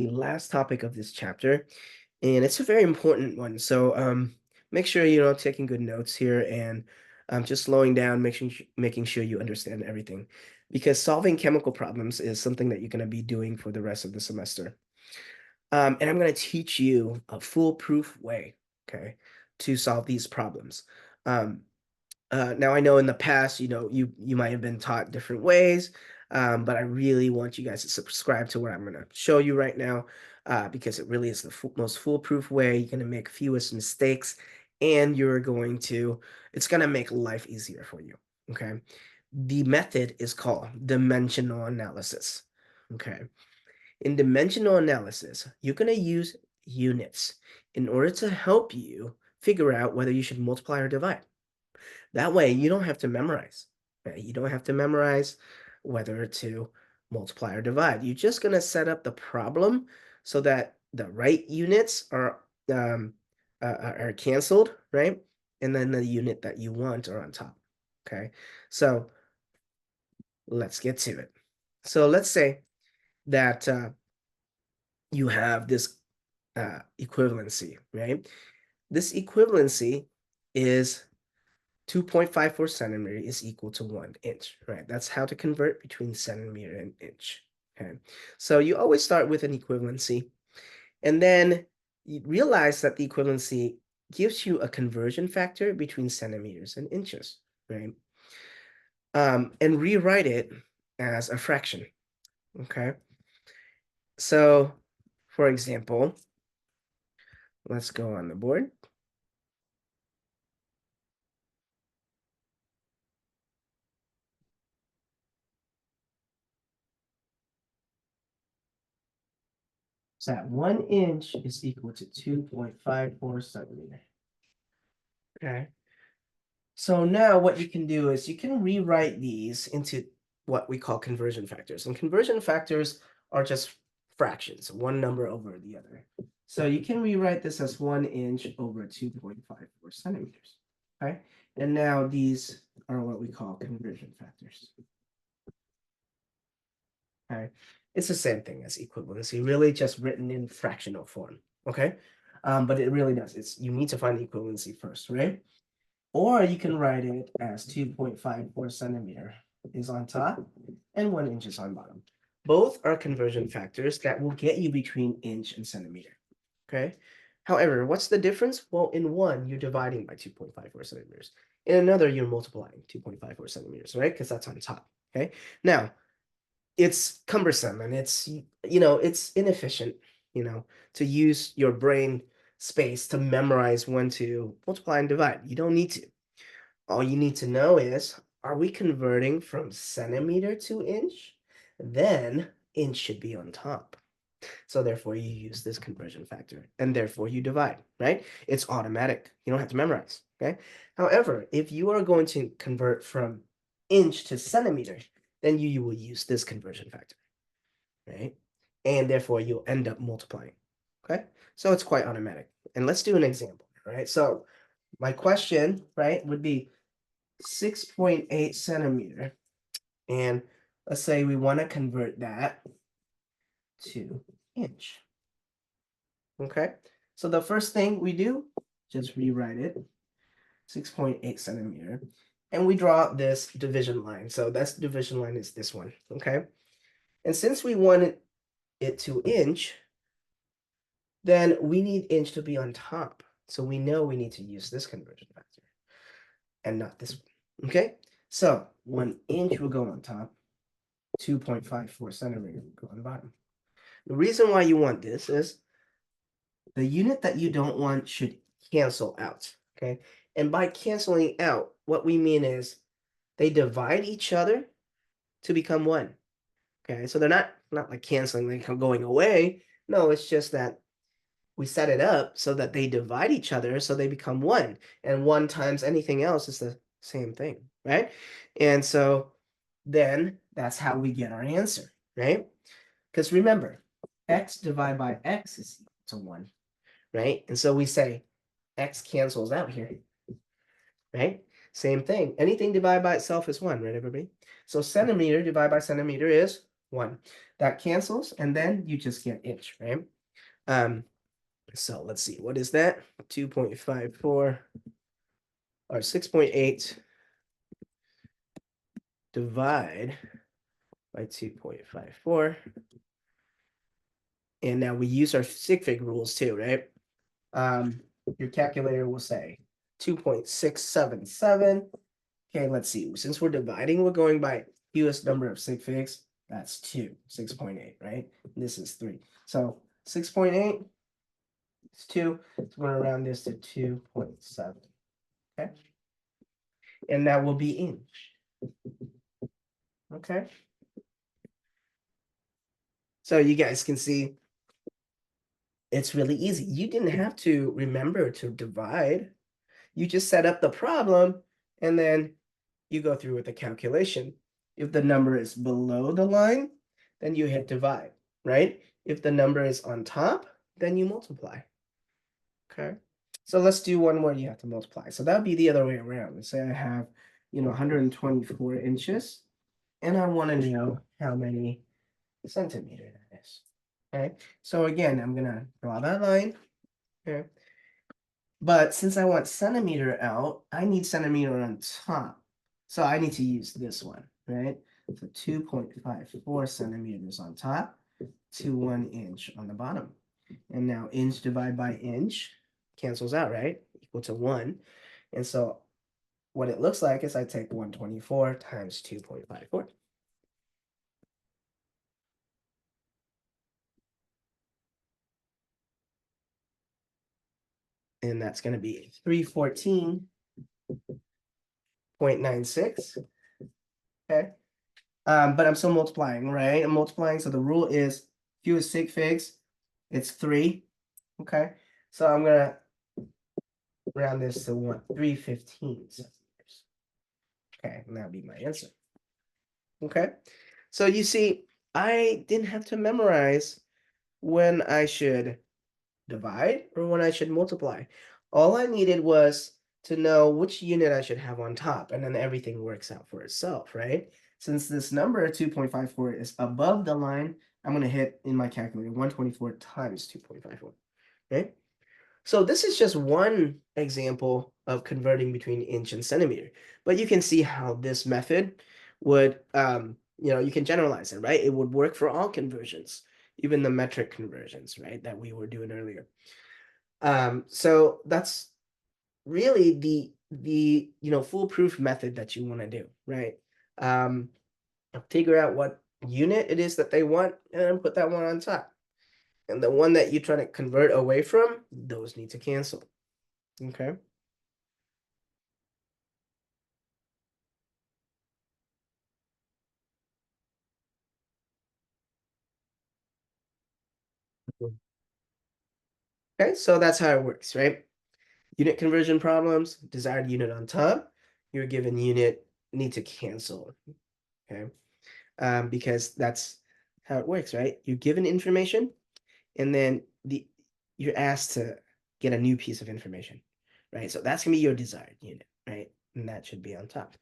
the last topic of this chapter, and it's a very important one. So make sure you're taking good notes here and just slowing down, making sure you understand everything, because solving chemical problems is something that you're going to be doing for the rest of the semester. And I'm going to teach you a foolproof way, okay, to solve these problems. Um, now I know in the past, you might have been taught different ways, but I really want you guys to subscribe to what I'm going to show you right now, because it really is the most foolproof way. You're going to make fewest mistakes, and it's going to make life easier for you. Okay. The method is called dimensional analysis. Okay. In dimensional analysis, you're going to use units in order to help you figure out whether you should multiply or divide. That way, you don't have to memorize. Right? You don't have to memorize whether to multiply or divide. You're just going to set up the problem so that the right units are canceled, right? And then the unit that you want are on top. Okay, so let's get to it. So let's say that you have this equivalency, right? This equivalency is 2.54 centimeter is equal to 1 inch, right? That's how to convert between centimeter and inch, okay? So you always start with an equivalency, and then you realize that the equivalency gives you a conversion factor between centimeters and inches, right? And rewrite it as a fraction, okay? So, for example, let's go on the board. So that 1 inch is equal to 2.54 centimeter. Okay. So now what you can do is you can rewrite these into what we call conversion factors. And conversion factors are just fractions, one number over the other. So you can rewrite this as 1 inch over 2.54 centimeters. Okay. And now these are what we call conversion factors. Okay. It's the same thing as equivalency, really just written in fractional form. Okay. But it really does. You need to find the equivalency first, right? Or you can write it as 2.54 centimeter is on top and 1 inch is on bottom. Both are conversion factors that will get you between inch and centimeter. Okay. However, what's the difference? Well, in one, you're dividing by 2.54 centimeters. In another, you're multiplying 2.54 centimeters, right? Because that's on top. Okay. Now, it's cumbersome and it's inefficient, to use your brain space to memorize when to multiply and divide. You don't need to. All you need to know is, are we converting from centimeter to inch? Then inch should be on top. So therefore you use this conversion factor and therefore you divide, right? It's automatic. You don't have to memorize, okay? However, if you are going to convert from inch to centimeter, then you will use this conversion factor, right? And therefore you'll end up multiplying, okay? So it's quite automatic. And let's do an example, right? So my question, right, would be 6.8 centimeter. And let's say we want to convert that to inch. Okay, so the first thing we do, just rewrite it, 6.8 centimeter. And we draw this division line. So that's division line is this one, okay? And since we wanted it to inch, then we need inch to be on top. So we know we need to use this conversion factor and not this one, okay? So 1 inch will go on top, 2.54 centimeter will go on the bottom. The reason why you want this is the unit that you don't want should cancel out, okay? And by canceling out, what we mean is they divide each other to become one, okay? So they're not like canceling, like going away. No, it's just that we set it up so that they divide each other so they become one. And 1 times anything else is the same thing, right? And so then that's how we get our answer, right? Because remember, x divided by x is equal to 1, right? And so we say x cancels out here, right? Same thing. Anything divided by itself is 1, right, everybody? So centimeter divided by centimeter is 1. that cancels, and then you just get inch, right? So let's see, what is that? 2.54 or 6.8 divide by 2.54. And now we use our sig fig rules too, right? Your calculator will say 2.677. Okay, let's see. Since we're dividing, we're going by fewest number of sig figs. That's 2, 6.8, right? And this is 3. So 6.8 is 2. So we're going to round this to 2.7. Okay. And that will be inch. Okay. So you guys can see it's really easy. You didn't have to remember to divide. You just set up the problem and then you go through with the calculation. If the number is below the line, then you hit divide, right? If the number is on top, then you multiply. Okay. So let's do one where you have to multiply. So that would be the other way around. Let's say I have, 124 inches, and I want to know how many centimeters that is. Okay. So again, I'm gonna draw that line. Okay. But since I want centimeter out, I need centimeter on top. So I need to use this one, right? So 2.54 centimeters on top to 1 inch on the bottom. And now inch divided by inch cancels out, right? Equal to 1. And so what it looks like is I take 124 times 2.54. And that's going to be 314.96. Okay. But I'm still multiplying, right? I'm multiplying. So the rule is fewest sig figs, it's 3. Okay. So I'm going to round this to 315 centimeters. Okay. And that'll be my answer. Okay. So you see, I didn't have to memorize when I should divide or when I should multiply. All I needed was to know which unit I should have on top, and then everything works out for itself, right? Since this number 2.54 is above the line, I'm going to hit in my calculator 124 times 2.54. Okay. So this is just one example of converting between inch and centimeter, but you can see how this method would, you can generalize it, right? It would work for all conversions, even the metric conversions, right, that we were doing earlier. So that's really the foolproof method that you want to do, right? Figure out what unit it is that they want and then put that one on top. And the one that you're trying to convert away from, those need to cancel. Okay. Okay, so that's how it works, right? Unit conversion problems, desired unit on top, your given unit need to cancel. Okay. Because that's how it works, right? You're given information, and then you're asked to get a new piece of information, right? So that's gonna be your desired unit, right? And that should be on top.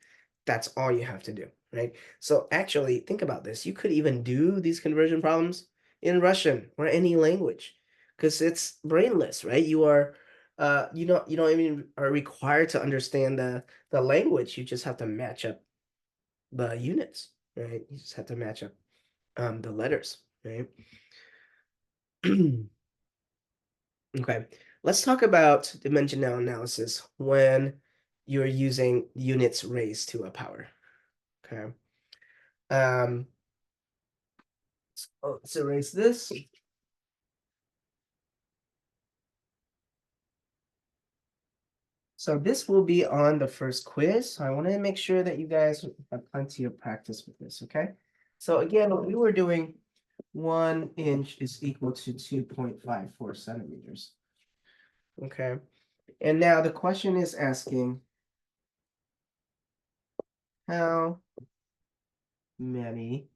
That's all you have to do, right? So actually, think about this. You could even do these conversion problems in Russian or any language, because it's brainless, right? You don't even are required to understand the language. You just have to match up the units, right? You just have to match up the letters, right? Okay, let's talk about dimensional analysis when you're using units raised to a power. Okay. Let's erase this. So this will be on the first quiz. So I want to make sure that you guys have plenty of practice with this, okay? So again, what we were doing, 1 inch is equal to 2.54 centimeters. Okay. And now the question is asking how many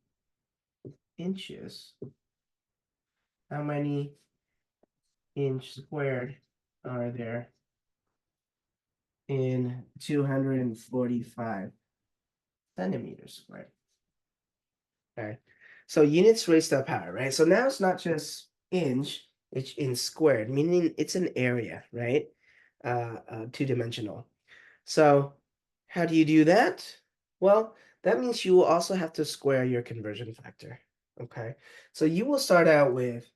inches, how many inch squared are there in 245 centimeters squared? Okay. So units raised to the power, right? So now it's not just inch, it's in squared, meaning it's an area, right? Two-dimensional. So how do you do that? Well, that means you will also have to square your conversion factor, okay? So you will start out with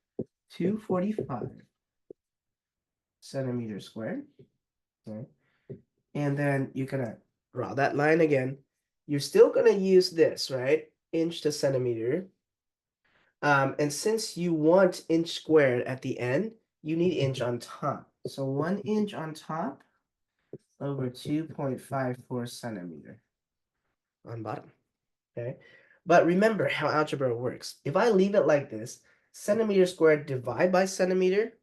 245 centimeters squared, okay? And then you're gonna draw that line again. You're still gonna use this, right? Inch to centimeter. And since you want inch squared at the end, you need inch on top. So 1 inch on top over 2.54 centimeter on bottom, okay? But remember how algebra works. If I leave it like this, centimeter squared divided by centimeter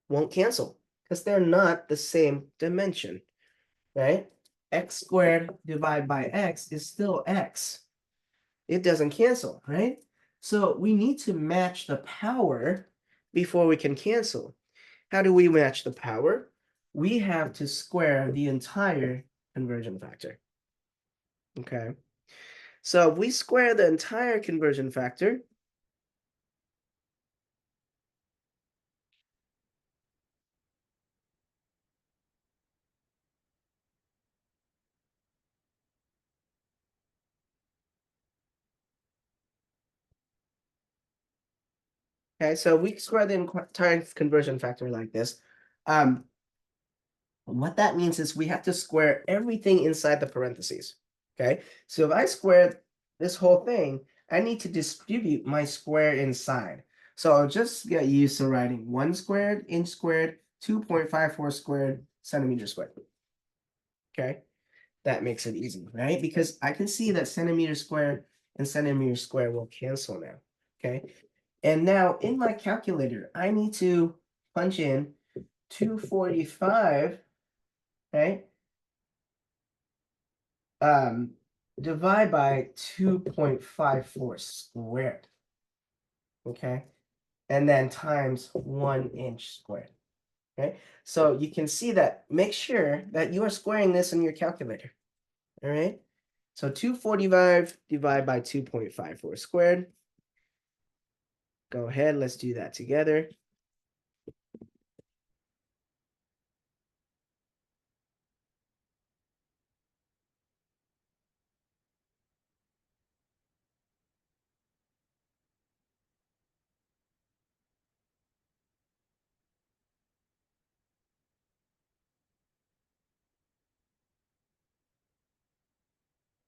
won't cancel because they're not the same dimension, right? X squared divided by x is still x. It doesn't cancel, right? So we need to match the power before we can cancel. How do we match the power? We have to square the entire conversion factor. Okay. So if we square the entire conversion factor, okay, so we square the entire conversion factor like this. What that means is we have to square everything inside the parentheses. Okay, so if I square this whole thing, I need to distribute my square inside. So I'll just get used to writing 1 squared, inch squared, 2.54 squared, centimeter squared. Okay, that makes it easy, right? Because I can see that centimeter squared and centimeter squared will cancel now. Okay, and now in my calculator, I need to punch in 245, okay? Divide by 2.54 squared, okay? And then times 1 inch squared, okay? So you can see that, make sure that you are squaring this in your calculator, all right? So 245 divided by 2.54 squared. Go ahead, let's do that together.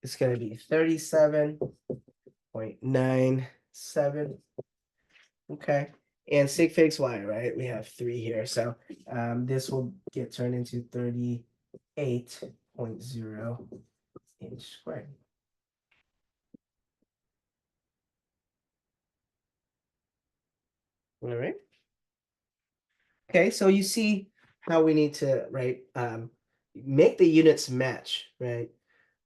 It's going to be 37.97. Okay. And sig figs y, right? We have 3 here. So this will get turned into 38.0 inch squared. All right. Okay, so you see how we need to, right, make the units match, right?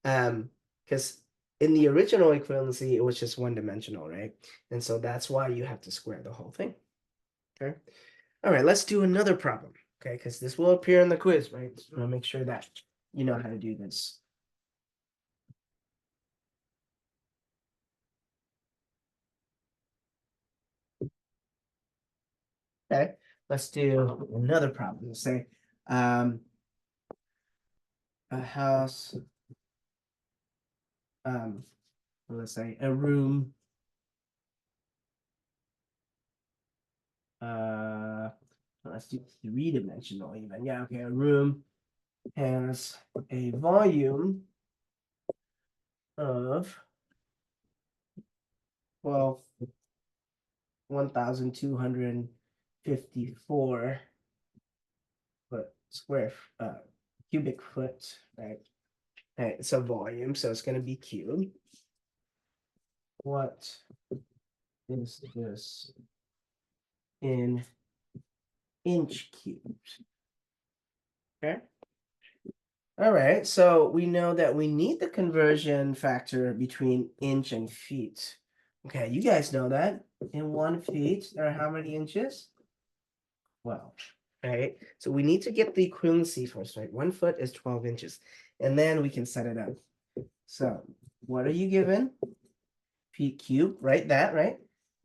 Because in the original equivalency, it was just one-dimensional, right? And so that's why you have to square the whole thing. Okay. All right, let's do another problem. Okay, because this will appear in the quiz, right? So I'll make sure that you know how to do this. Okay, let's do another problem. Let's say a house, let's say a room, let's do three-dimensional even. Yeah, okay, a room has a volume of, well, 1,254 foot square cubic foot, right? Okay, it's a volume, so it's going to be cubed. What is this in inch cubed? Okay. All right, so we know that we need the conversion factor between inch and feet. Okay, you guys know that. In 1 feet, there are how many inches? 12. Right? So we need to get the equivalency first, right? 1 foot is 12 inches. And then we can set it up. So what are you given? feet cubed, write that, right?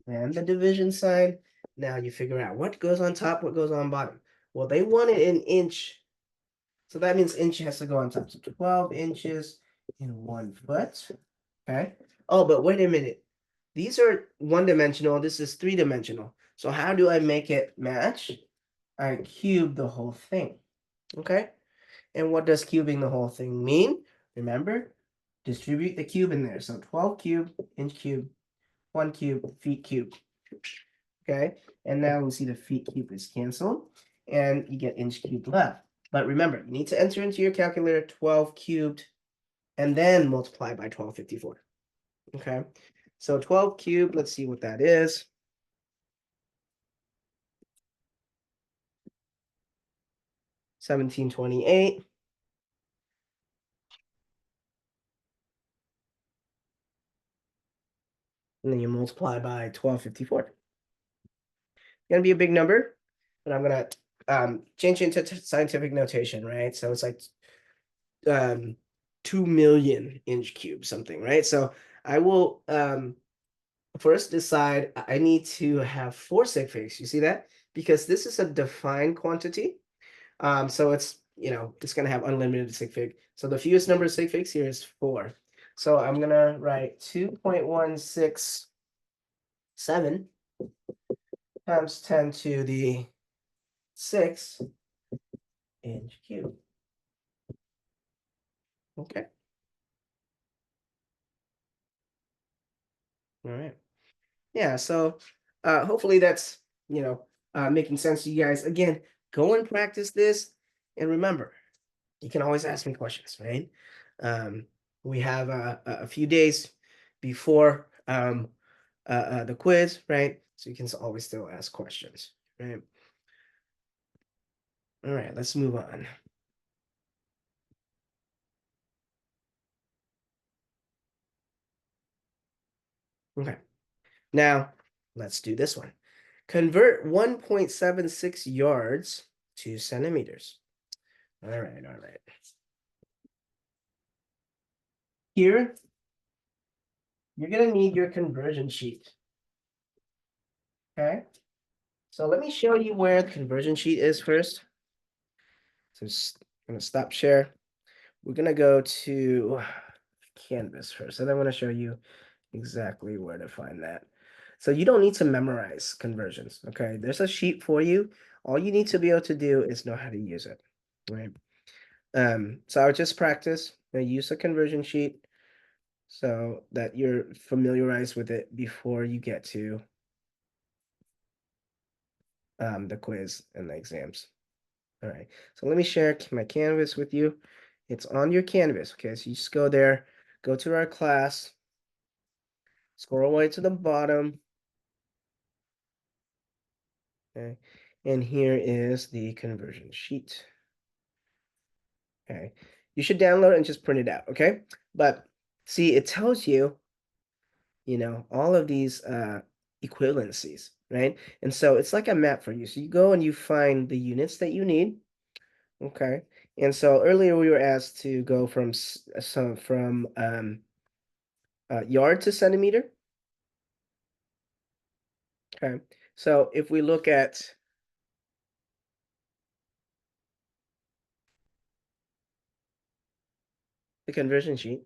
And the division sign. Now you figure out what goes on top, what goes on bottom. Well, they want it in inch. So that means inch has to go on top. So 12 inches in 1 foot. Okay. Oh, but wait a minute. These are one-dimensional. This is three-dimensional. So how do I make it match? I cube the whole thing. Okay. And what does cubing the whole thing mean? Remember, distribute the cube in there. So 12 cube, inch cube, 1 cube, feet cube. Okay. And now we see the feet cube is canceled and you get inch cubed left. But remember, you need to enter into your calculator 12 cubed and then multiply by 1254. Okay. So 12 cubed, let's see what that is. 1728. And then you multiply by 1254. Gonna be a big number, but I'm gonna change it into scientific notation, right? So it's like 2 million inch cubes, something, right? So I will first decide I need to have 4 sig figs. You see that? Because this is a defined quantity. So it's, it's gonna have unlimited sig fig. So the fewest number of sig figs here is 4. So I'm gonna write 2.167 times 10 to the 6 inch cube. Okay. All right. Yeah, so hopefully that's, making sense to you guys. Again, go and practice this. And remember, you can always ask me questions, right? We have a few days before the quiz, right? So you can always still ask questions, right? All right, let's move on. Okay, now let's do this one. Convert 1.76 yards to centimeters. All right, all right. Here, you're gonna need your conversion sheet. Okay, so let me show you where the conversion sheet is first. So I'm gonna stop share. We're gonna go to Canvas first, and then I'm gonna show you exactly where to find that. So you don't need to memorize conversions, okay? There's a sheet for you. All you need to be able to do is know how to use it, right? So I would just practice and use a conversion sheet so that you're familiarized with it before you get to the quiz and the exams. All right, so let me share my Canvas with you. It's on your Canvas, okay? So you just go there, go to our class, scroll all the way to the bottom. Okay, and here is the conversion sheet. Okay, you should download it and just print it out, okay? But see, it tells you, all of these equivalencies, right? And so it's like a map for you. So you go and you find the units that you need, okay? And so earlier we were asked to go from yard to centimeter. Okay, so if we look at the conversion sheet,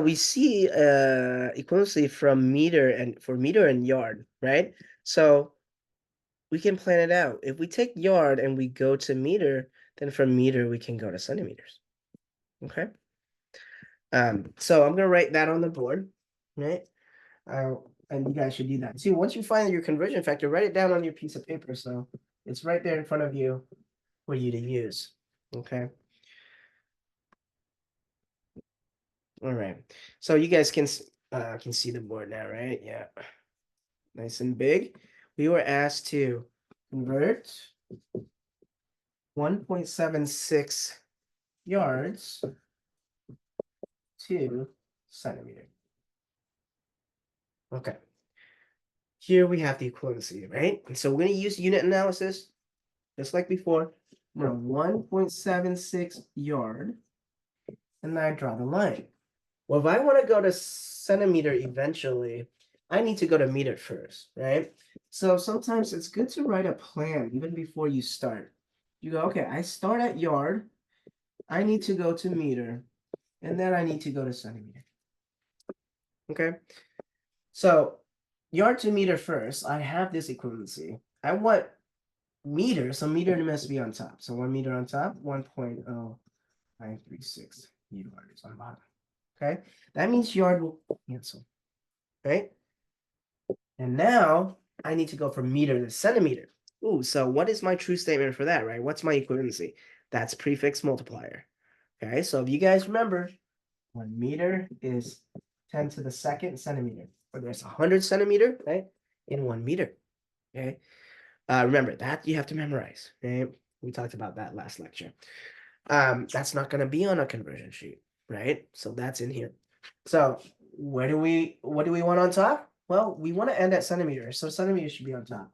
we see equivalency from meter and for meter and yard, right? So we can plan it out. If we take yard and we go to meter, then from meter we can go to centimeters. Okay. So I'm gonna write that on the board, right? And you guys should do that. See, once you find your conversion factor, write it down on your piece of paper. So it's right there in front of you for you to use. Okay. All right. So you guys can see the board now, right? Yeah. Nice and big. We were asked to convert 1.76 yards to centimeter. Okay. Here we have the equivalency, right? And so we're going to use unit analysis, just like before. We're 1.76 yard, and then I draw the line. Well, if I want to go to centimeter eventually, I need to go to meter first, right? So sometimes it's good to write a plan even before you start. You go, okay, I start at yard, I need to go to meter, and then I need to go to centimeter. Okay, so yard to meter first, I have this equivalency. I want meter, so meter must be on top. So 1 meter on top, 1.0936 yards on bottom. Okay, that means yard will cancel, right? And now I need to go from meter to centimeter. Ooh, so what is my true statement for that, right? What's my equivalency? That's prefix multiplier. Okay, so if you guys remember, 1 meter is 10 to the second centimeter, or there's 100 centimeter, right, in 1 meter. Okay, remember that you have to memorize. Okay, we talked about that last lecture. That's not going to be on a conversion sheet, right? So that's in here. So what do we want on top? Well, we want to end at centimeters, so centimeters should be on top.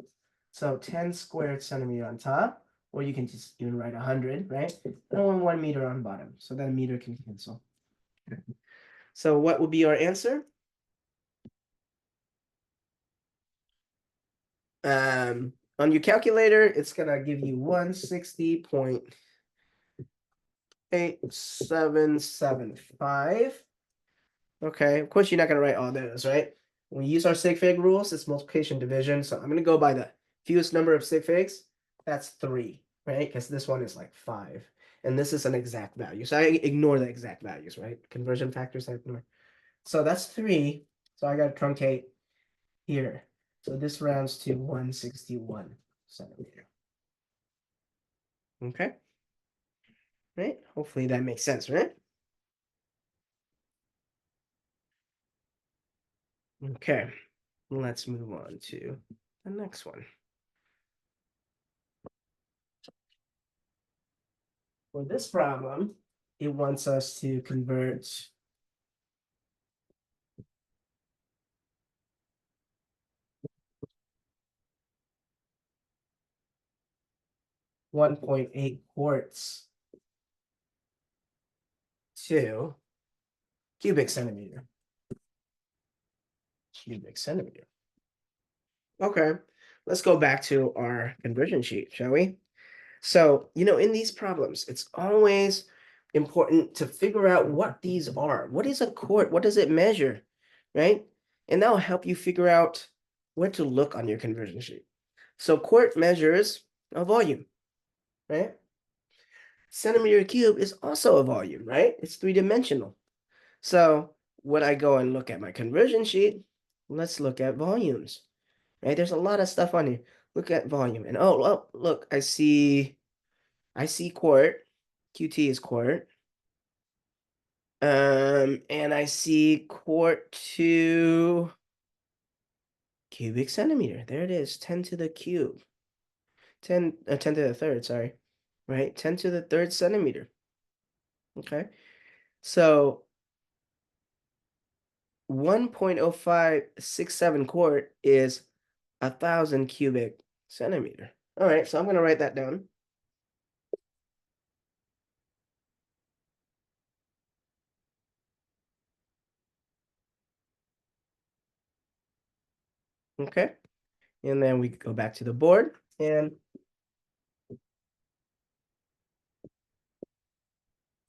So 10 squared centimeter on top, or you can just even write 100, right? And 1 meter on bottom, so that meter can cancel. So what would be our answer? On your calculator, it's gonna give you 160.8775. Okay, of course you're not gonna write all those, right? When we use our sig fig rules, it's multiplication division. So I'm gonna go by the fewest number of sig figs. That's 3, right? Because this one is like 5. And this is an exact value. So I ignore the exact values, right? Conversion factors I ignore. So that's 3. So I gotta truncate here. So this rounds to 161 centimeter. Okay. Right? Hopefully that makes sense, right? Okay. Let's move on to the next one. For this problem, it wants us to convert 1.8 quarts to cubic centimeter. Cubic centimeter. Okay, let's go back to our conversion sheet, shall we? So, in these problems, it's always important to figure out what these are. What is a quart? What does it measure, right? And that'll help you figure out where to look on your conversion sheet. So quart measures a volume, right? Centimeter cube is also a volume, right? It's 3-dimensional. So when I go and look at my conversion sheet, let's look at volumes, right? There's a lot of stuff on here. Look at volume. And oh, look, I see quart. QT is quart. And I see quart to cubic centimeter. There it is, 10 to the cube. 10 to the third, sorry. Right? 10 to the third centimeter. Okay. So 1.0567 quart is 1,000 cubic centimeter. All right, so I'm going to write that down. Okay, and then we go back to the board and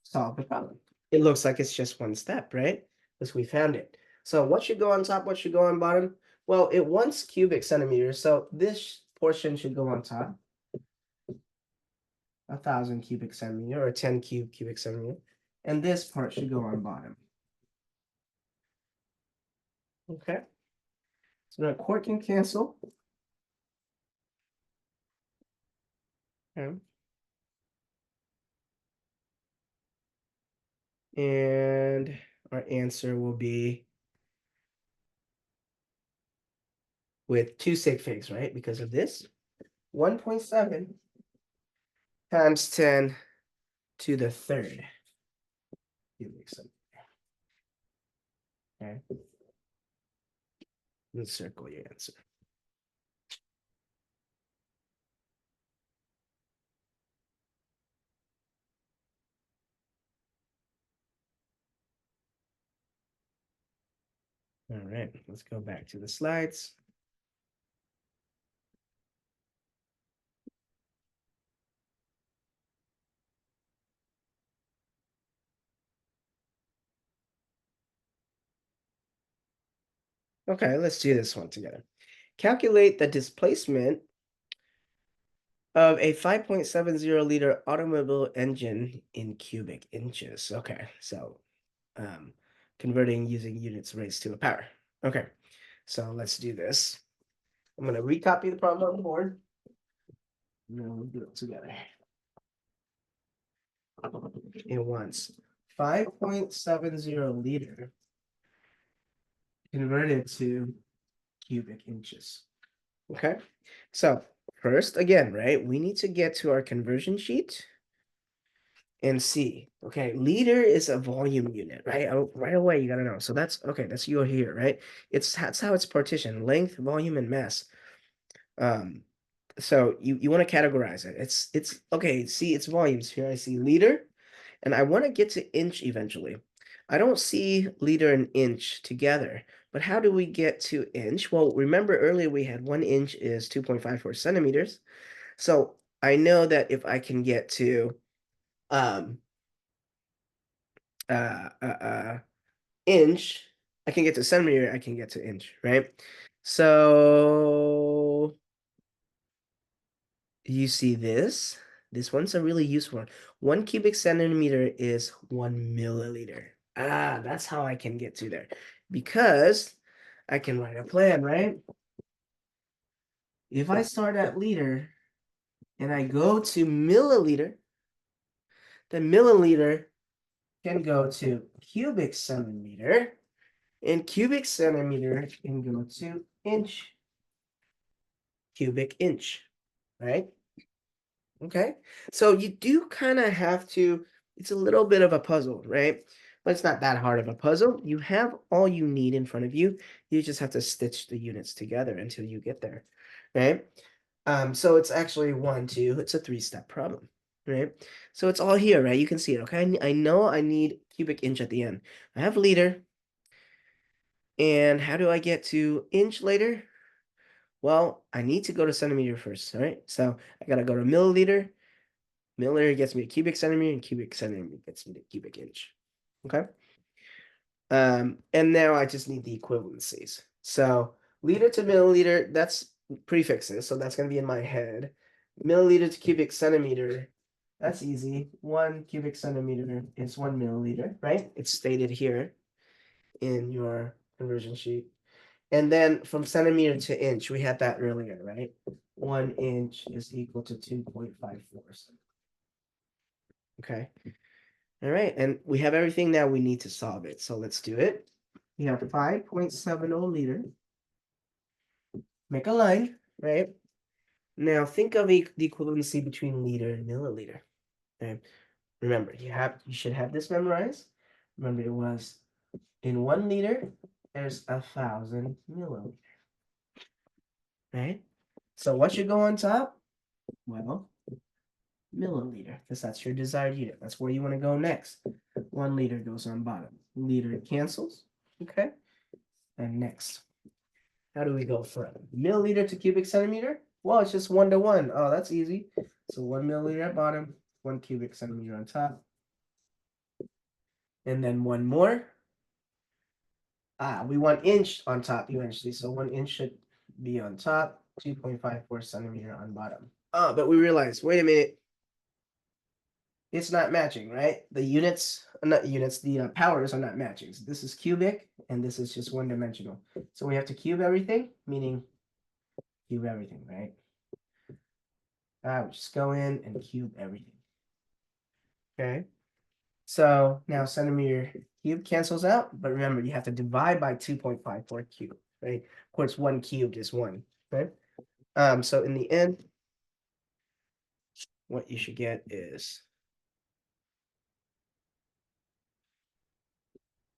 solve the problem. It looks like it's just one step, right? Because we found it. So what should go on top? What should go on bottom? Well, it wants cubic centimeters, so this portion should go on top. 1,000 cubic centimeter or 10 cubic centimeter. And this part should go on bottom. Okay. So now quart can cancel. Okay. And our answer will be with 2 sig figs, right? Because of this. 1.7 times 10 to the third cubic centimeter. Okay. And circle your answer. All right, let's go back to the slides. Okay, let's do this one together. Calculate the displacement of a 5.70 liter automobile engine in cubic inches. Okay, so converting using units raised to a power. Okay, so let's do this. I'm going to recopy the problem on the board. And then we'll do it together. It wants 5.70 liter converted to cubic inches. Okay, so first, again, right, we need to get to our conversion sheet and see. Okay, liter is a volume unit, right? Right away, you gotta know. So that's okay. That's you here, right? That's how it's partitioned: length, volume, and mass. So you want to categorize it. It's okay. See, it's volumes here. I see liter, and I want to get to inch eventually. I don't see liter and inch together, but how do we get to inch? Well, remember earlier we had 1 inch is 2.54 centimeters. So I know that if I can get to um uh uh, uh inch, I can get to centimeter, I can get to inch, right? So you see this? This one's a really useful one. 1 cubic centimeter is 1 milliliter. Ah, that's how I can get to there. Because I can write a plan, right? If I start at liter and I go to milliliter, then milliliter can go to cubic centimeter, and cubic centimeter can go to inch, cubic inch, right? Okay, so you do kind of have to, it's a little bit of a puzzle, right? But it's not that hard of a puzzle. You have all you need in front of you. You just have to stitch the units together until you get there, right? So it's actually it's a 3-step problem, right? So it's all here, right? You can see it, okay? I know I need cubic inch at the end. I have liter, and how do I get to inch later? Well, I need to go to centimeter first, all right? So I gotta go to milliliter. Milliliter gets me to cubic centimeter, and cubic centimeter gets me to cubic inch. Okay. And now I just need the equivalencies. So liter to milliliter, that's prefixes, so that's gonna be in my head. Milliliter to cubic centimeter, that's easy. 1 cubic centimeter is 1 milliliter, right? It's stated here in your conversion sheet. And then from centimeter to inch, we had that earlier, right? 1 inch is equal to 2.54. Okay. All right. And we have everything now we need to solve it. So let's do it. We have 5.70 liter. Make a line, right? Now think of the equivalency between liter and milliliter. Okay. Remember, you should have this memorized. Remember, it was in 1 liter, there's 1,000 milliliter. Right? So what should go on top? Well, milliliter, because that's your desired unit. That's where you want to go next. 1 liter goes on bottom. Liter cancels. Okay. And next, how do we go from milliliter to cubic centimeter? Well, it's just 1 to 1. Oh, that's easy. So 1 milliliter at bottom, 1 cubic centimeter on top. And then one more. We want inch on top eventually. So 1 inch should be on top, 2.54 centimeter on bottom. Oh, but we realized, wait a minute, it's not matching, right? The units, not units, the powers are not matching. So this is cubic, and this is just one-dimensional. So we have to cube everything, meaning cube everything, right? We just go in and cube everything. Okay. So now centimeter cube cancels out, but remember, you have to divide by 2.54 cubed, right? Of course, 1 cubed is 1, right? So in the end, what you should get is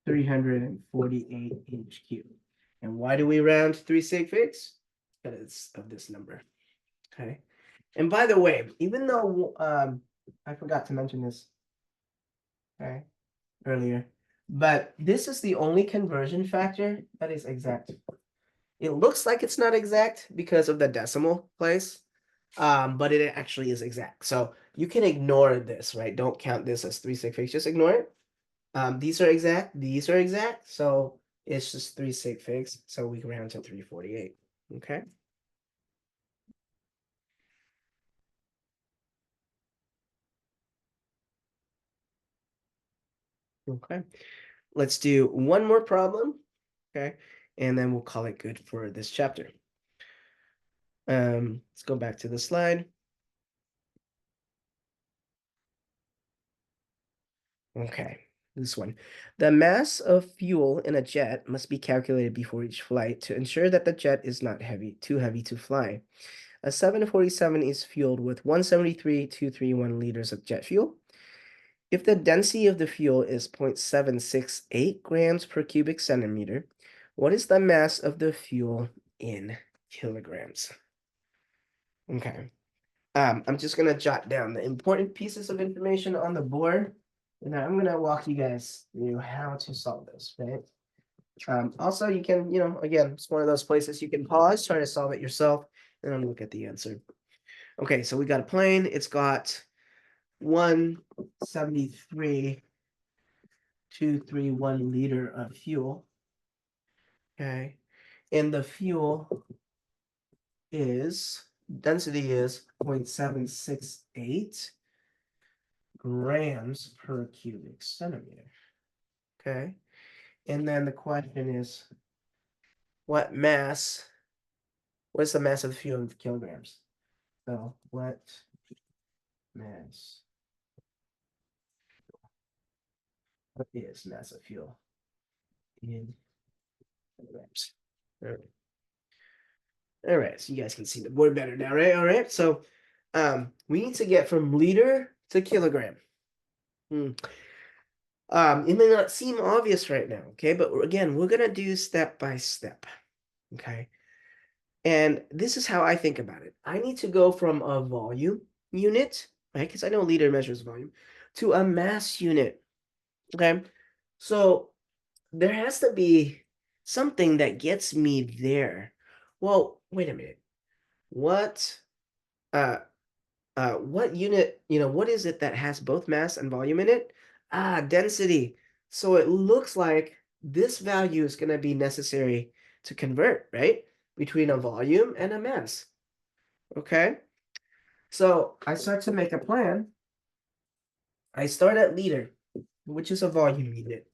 348 inch cube. And why do we round to 3 sig figs? Because of this number. Okay. And by the way, even though I forgot to mention this, okay, earlier, But this is the only conversion factor that is exact. It looks like it's not exact because of the decimal place, but it actually is exact. So you can ignore this, right? Don't count this as 3 sig figs, just ignore it. These are exact, so it's just 3 sig figs, so we round to 348, okay? Okay, let's do one more problem, okay? And then we'll call it good for this chapter. Let's go back to the slide. Okay, this one. The mass of fuel in a jet must be calculated before each flight to ensure that the jet is not too heavy to fly. A 747 is fueled with 173,231 liters of jet fuel. If the density of the fuel is 0.768 grams per cubic centimeter, what is the mass of the fuel in kilograms? Okay. I'm just gonna jot down the important pieces of information on the board, and then I'm gonna walk you guys through how to solve this, right? Also, you can, again, it's one of those places you can pause, try to solve it yourself, and then look at the answer. Okay, so we got a plane. It's got 173,231 liter of fuel. Okay, and the fuel density is 0.768 grams per cubic centimeter. Okay, and then the question is, what's the mass of the fuel in kilograms? So what mass, what is mass of fuel in kilograms? All right, so you guys can see the board better now, right? All right, so we need to get from liter to kilogram. It may not seem obvious right now, okay? But again, we're gonna do step by step, okay? And this is how I think about it. I need to go from a volume unit, right? Because I know liter measures volume, to a mass unit, okay? So there has to be something that gets me there. Well, wait a minute. What unit, what is it that has both mass and volume in it? Density. So it looks like this value is going to be necessary to convert, right? Between a volume and a mass. Okay. So I start to make a plan. I start at liter, which is a volume unit.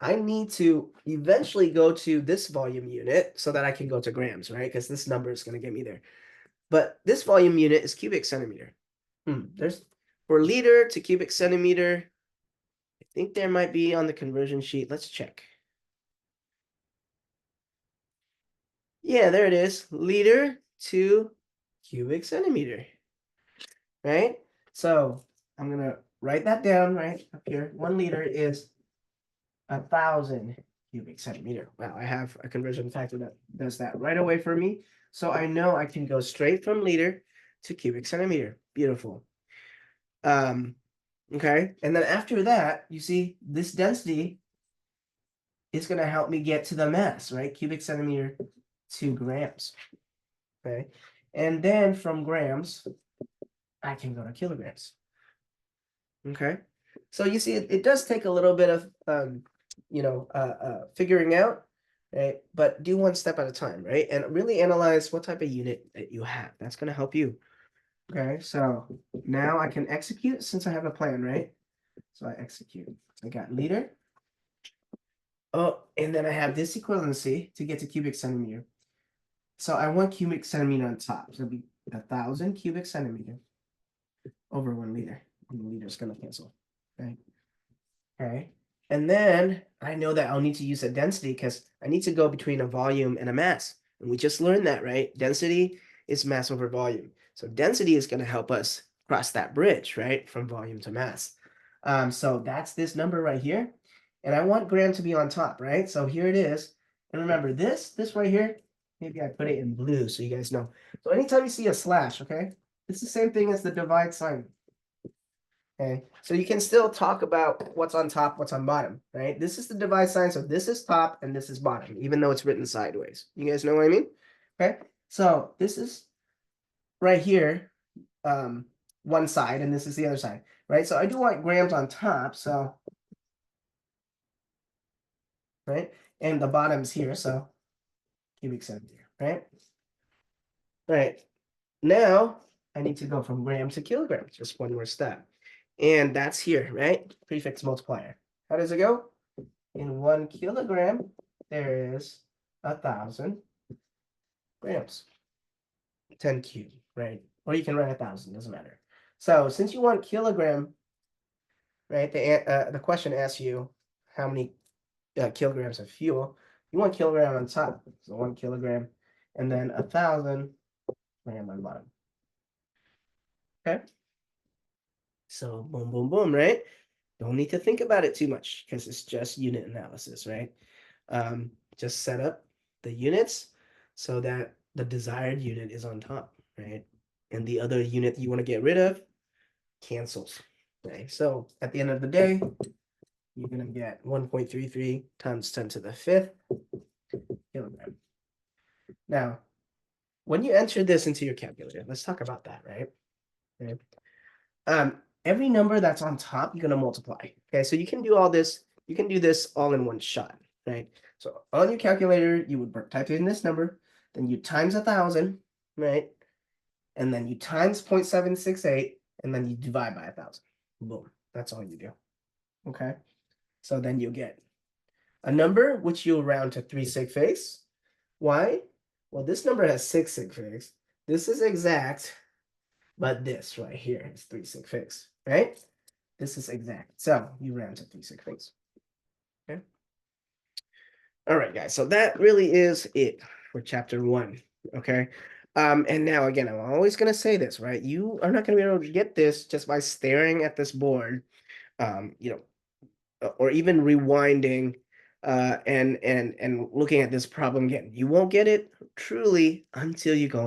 I need to eventually go to this volume unit so that I can go to grams, right? Because this number is going to get me there. But this volume unit is cubic centimeter. There's for liter to cubic centimeter. I think there might be on the conversion sheet. Let's check. Yeah, there it is. Liter to cubic centimeter. Right? So I'm gonna write that down right up here. 1 liter is 1,000 cubic centimeter. Wow, I have a conversion factor that does that right away for me. So I know I can go straight from liter to cubic centimeter. Beautiful. Okay, and then after that, you see this density is going to help me get to the mass, right? Cubic centimeter to grams. Okay, and then from grams, I can go to kilograms. Okay, so you see, it does take a little bit of figuring out, right? But do one step at a time, right? And really analyze what type of unit that you have. That's going to help you. Okay, so now I can execute since I have a plan, right? So I execute. I got liter. Oh, and then I have this equivalency to get to cubic centimeter. So I want cubic centimeter on top. So it'll be 1,000 cubic centimeter over 1 liter. 1 liter is going to cancel. Okay. Okay. And then I know that I'll need to use a density because I need to go between a volume and a mass. And we just learned that, right? Density is mass over volume. So density is going to help us cross that bridge, right? From volume to mass. So that's this number right here. And I want gram to be on top, right? So here it is. And remember this right here, maybe I put it in blue so you guys know. So anytime you see a slash, okay, it's the same thing as the divide sign. Okay, so you can still talk about what's on top, what's on bottom, right? This is the divide sign, so this is top and this is bottom, even though it's written sideways. You guys know what I mean? Okay, so this is right here, one side, and this is the other side, right? So I do want grams on top, so right, and the bottom's here, so cubic centimeter, right? All right, now I need to go from gram to kilogram, just one more step. And that's here, right? Prefix multiplier. How does it go? In 1 kilogram, there is 1,000 grams. 10 cubed, right? Or you can write 1,000, doesn't matter. So since you want kilogram, right? The question asks you how many kilograms of fuel. You want kilogram on top, so 1 kilogram, and then 1,000 gram on bottom. Okay. So boom, boom, boom, right? Don't need to think about it too much because it's just unit analysis, right? Just set up the units so that the desired unit is on top, right? And the other unit you want to get rid of cancels, right? So at the end of the day, you're going to get 1.33 times 10 to the 5th kilogram. Now, when you enter this into your calculator, let's talk about that, right? Okay. Every number that's on top, you're going to multiply. Okay, so you can do all this. You can do this all in one shot, right? So on your calculator, you would type in this number, then you times 1,000, right? And then you times 0.768, and then you divide by 1,000. Boom. That's all you do. Okay. So then you get a number which you'll round to 3 sig figs. Why? Well, this number has 6 sig figs. This is exact, but this right here is 3 sig figs, right? This is exact. So you round to 3 sig figs. Okay. All right, guys. So that really is it for chapter 1. Okay. And now again, I'm always gonna say this, right? You are not gonna be able to get this just by staring at this board, or even rewinding and looking at this problem again. You won't get it truly until you go